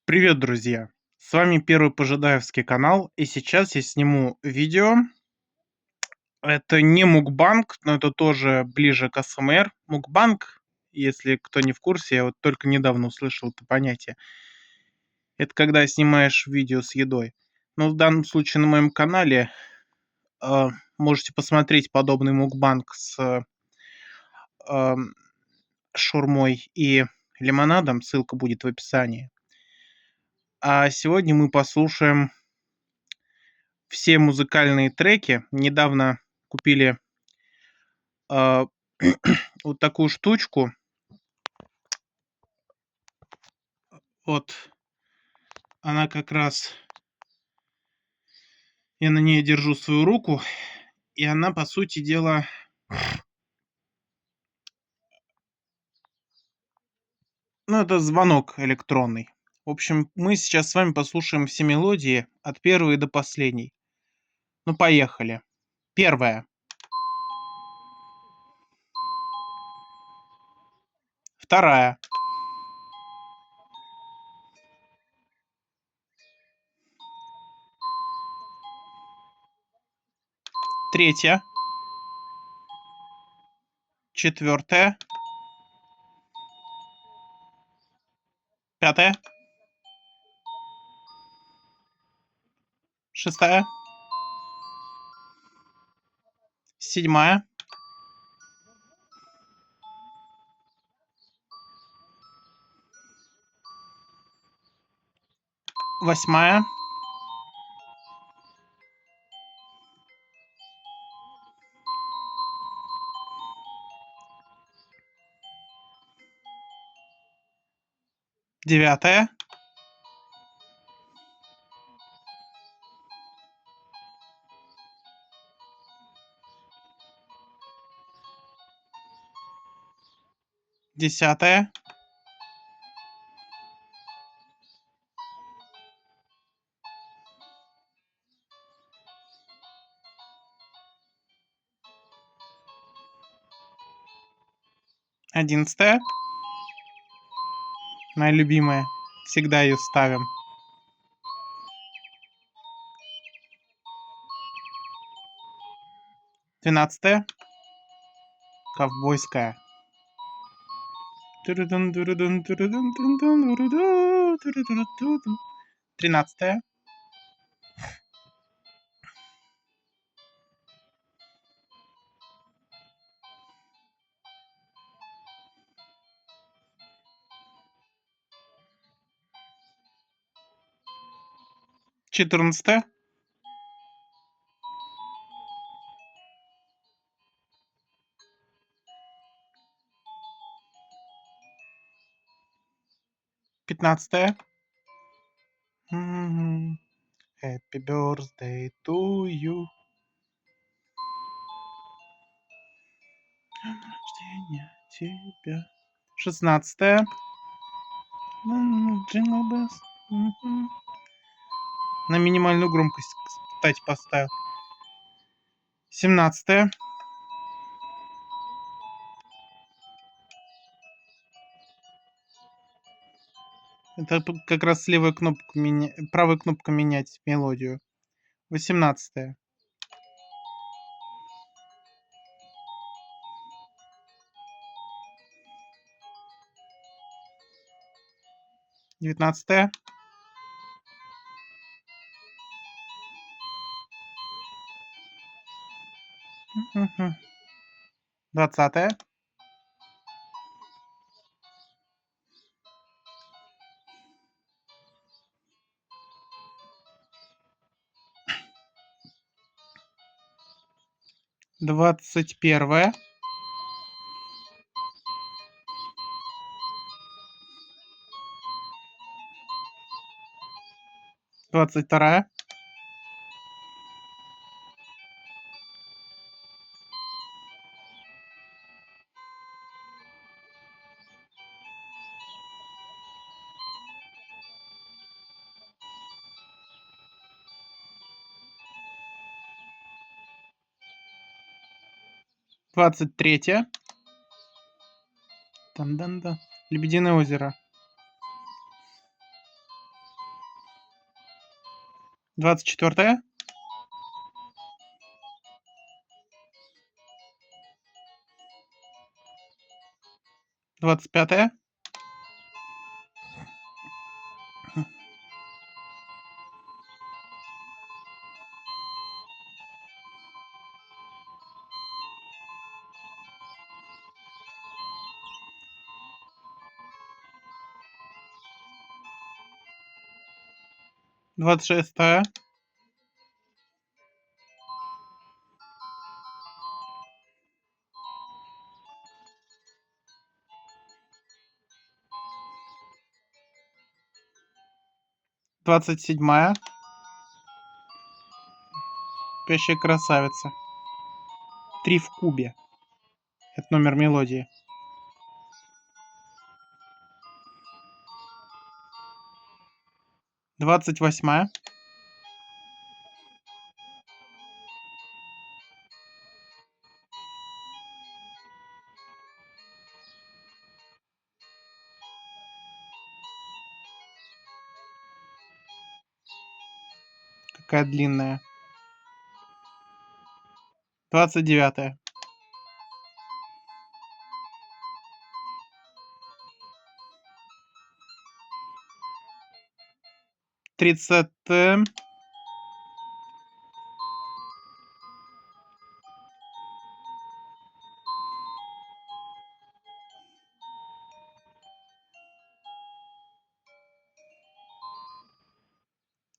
Привет, друзья! С вами Первый Пожидаевский канал, и сейчас я сниму видео. Это не мукбанг, но это тоже ближе к АСМР. Мукбанг, если кто не в курсе, я вот только недавно услышал это понятие. Это когда снимаешь видео с едой. Но в данном случае на моем канале а, можете посмотреть подобный мукбанг с ам, шаурмой и лимонадом. Ссылка будет в описании. А сегодня мы послушаем все музыкальные треки. Недавно купили а, вот такую штучку. Вот она как раз, я на ней держу свою руку, и она, по сути дела, ну, это звонок электронный. В общем, мы сейчас с вами послушаем все мелодии от первой до последней. Ну, поехали. Первая. Вторая. Третья. Четвертая. Пятая. Шестая. Седьмая. Восьмая. Девятая. 10. 11. Моя любимая. Всегда ее ставим. 12. Ковбойская. 13. 14. 15. Happy birthday to you. Днем рождения тебя. 16. Jingle bells. На минимальную громкость, кстати, поставил. 17. Это как раз левая кнопка правая кнопка менять мелодию. 18. 19. 20. 21. 22. 23. Там-дан-да. Лебединое озеро. 24-я. 25-я. 26-я. 27-я. Спящая красавица. 3 в кубе. Это номер мелодии. 28-я. 'Какая длинная. 29-я. 30.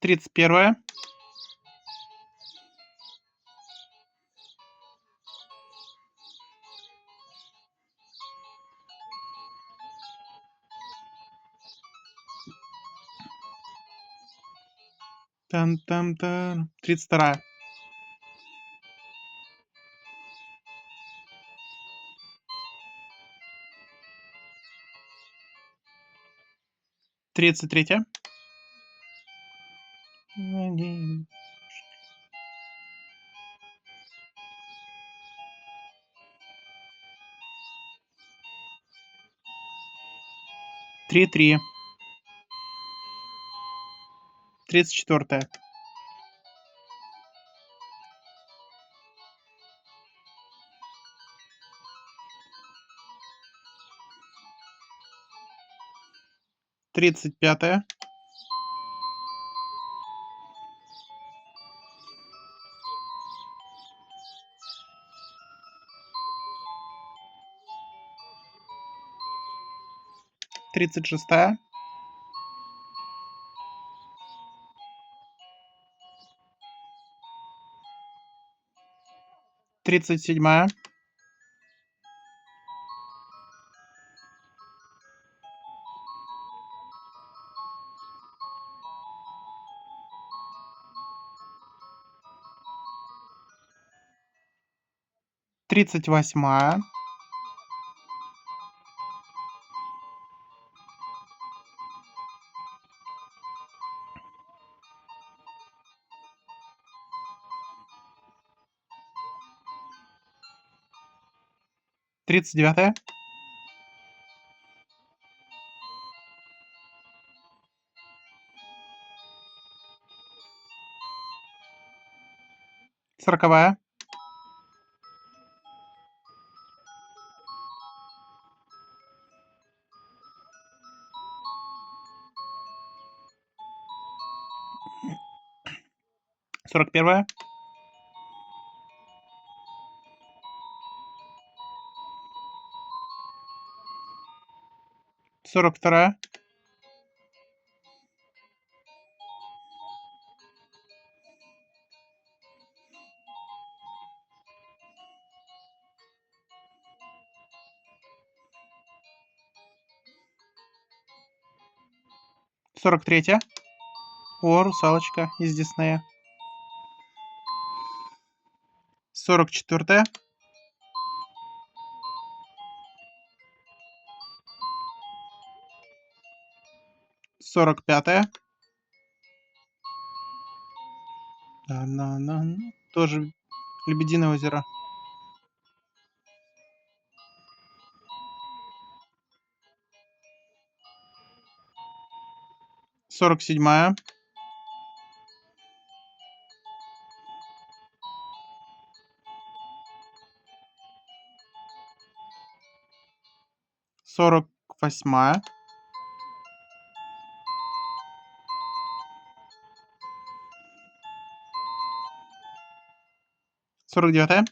31-я. 32-я. 33-я. 3-3. 34-я. 35-я. 36-я. 37-я. 38-я. 39-я. 40-я. 41-я. 42-я. 43-я. О, русалочка из Диснея. 44-я. 45-я. Тоже Лебединое озеро. 47-я. 48, 49,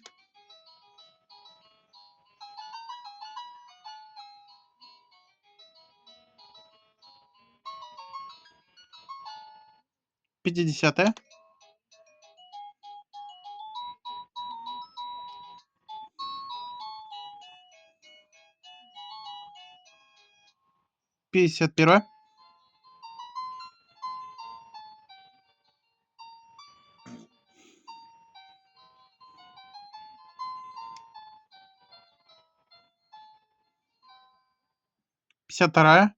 50, 51, 52,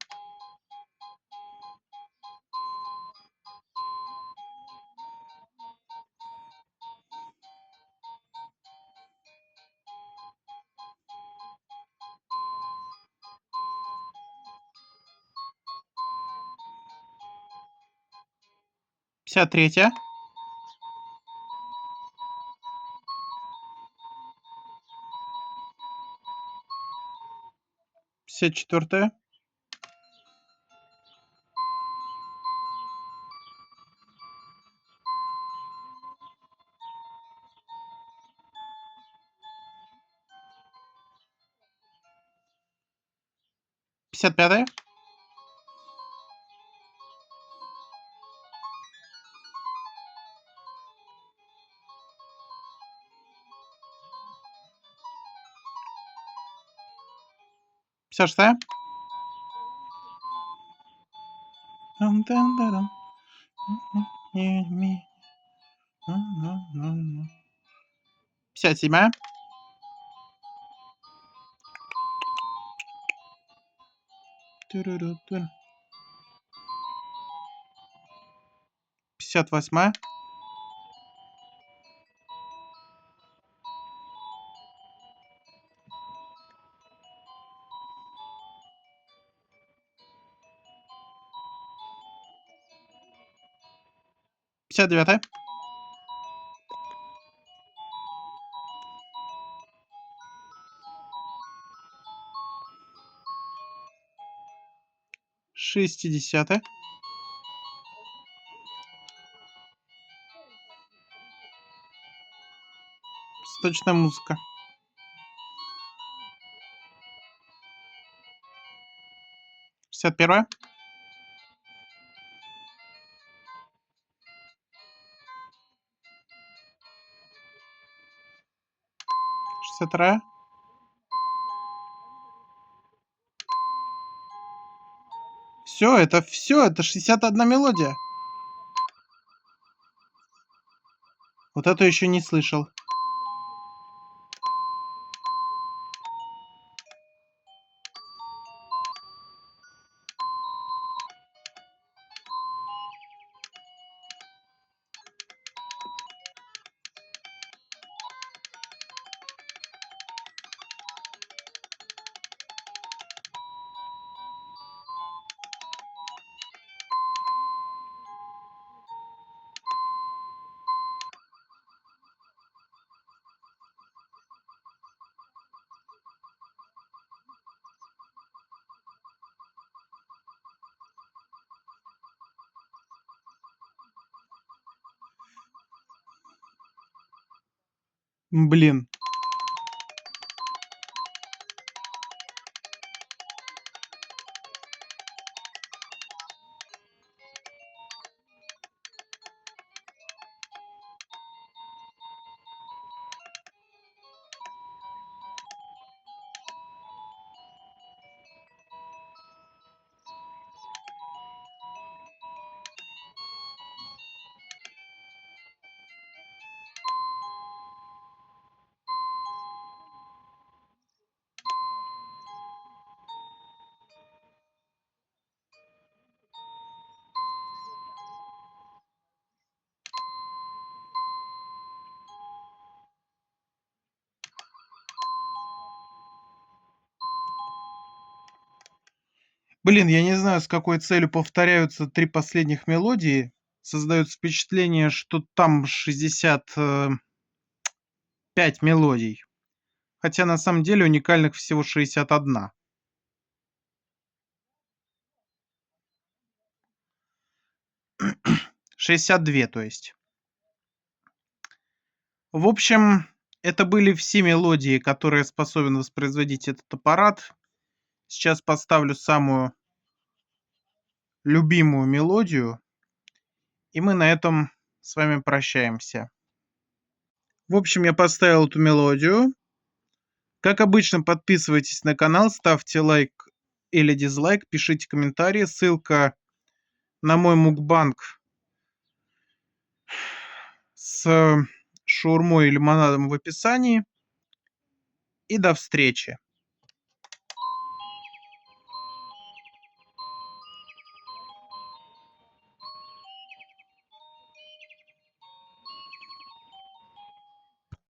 53, 54, 55, 56. Дам-дам-да-дам. Не ми. 57, 58, 59, 60, восточная музыка. 61, 62. Все, это 61 мелодия. Вот это еще не слышал. Блин. Блин, я не знаю, с какой целью повторяются 3 последних мелодии. Создается впечатление, что там 65 мелодий, хотя на самом деле уникальных всего 61. 62, то есть. В общем, это были все мелодии, которые способен воспроизводить этот аппарат. Сейчас поставлю самую любимую мелодию, и мы на этом с вами прощаемся. В общем, я поставил эту мелодию. Как обычно, подписывайтесь на канал, ставьте лайк или дизлайк, пишите комментарии. Ссылка на мой мукбанг с шаурмой и лимонадом в описании. И до встречи!